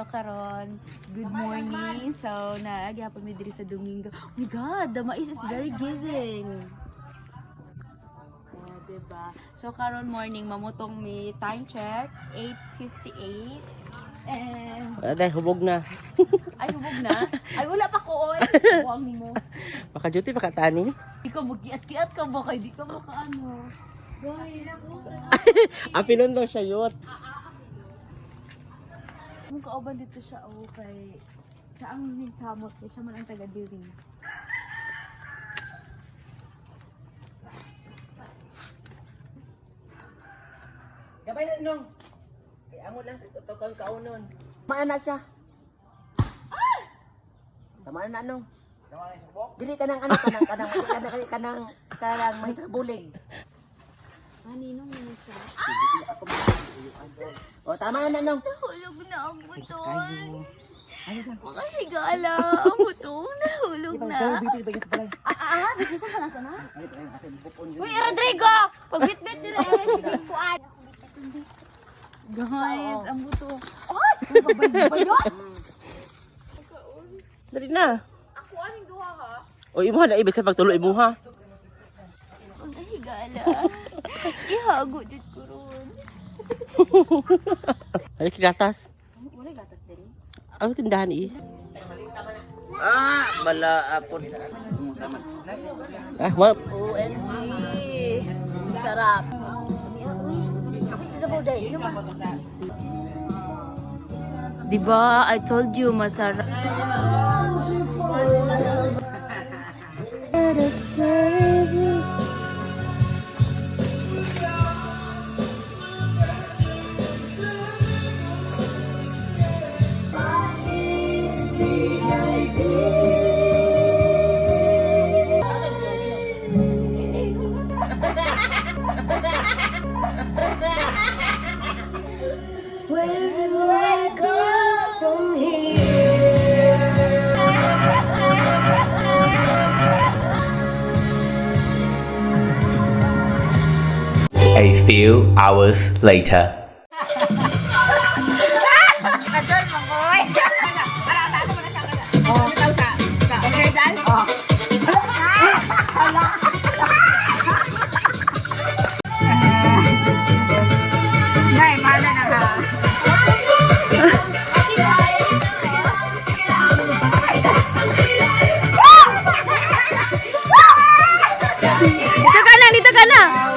karon. Good morning. So, naagihapon mi diri sa Domingo. Oh my God, the mais is very giving. Oh, diba? So, karon morning, mamutong mi time check, 8:58. And... Aday, hubog na. Ay, hubog na? Ay, wala pa ko, oy. Buwang mo. Baka duty, baka tani. Di ka mag-kiat-kiat ka ba? Kaya di ka makaano. Guys, Apinon daw siya yun. Kung kauban dito siya, kay siya ang nagkamot, kaya siya man ang taga-diri. Gabay na nung. Kaya amo lang, tutokang kaunon. Tamaan na siya. Tamaan na nung. Dili ka ng ano, kanang may bulig. Ninong mo siya. O, tama na nung. Nahulog na ang buton. Makahigala ang butong. Nahulog na. Bigyan ka na ito na? Uy, Rodrigo! Pagbit-bit nila eh. Guys, ang buto. Ay! Babay ba yun? Dali na. Ako aning duha ha? O, imuha na ibig sa pagtuloy mo ha. Makahigala. Ihago dito ko ron. Ay, gatas. Wala gatas din. Ano tindahan eh? Bala apon. OMG! Sarap! Sa buday, ino ba? Diba? I told you, masarap. Where do I go from here? A few hours later. Dito ka na!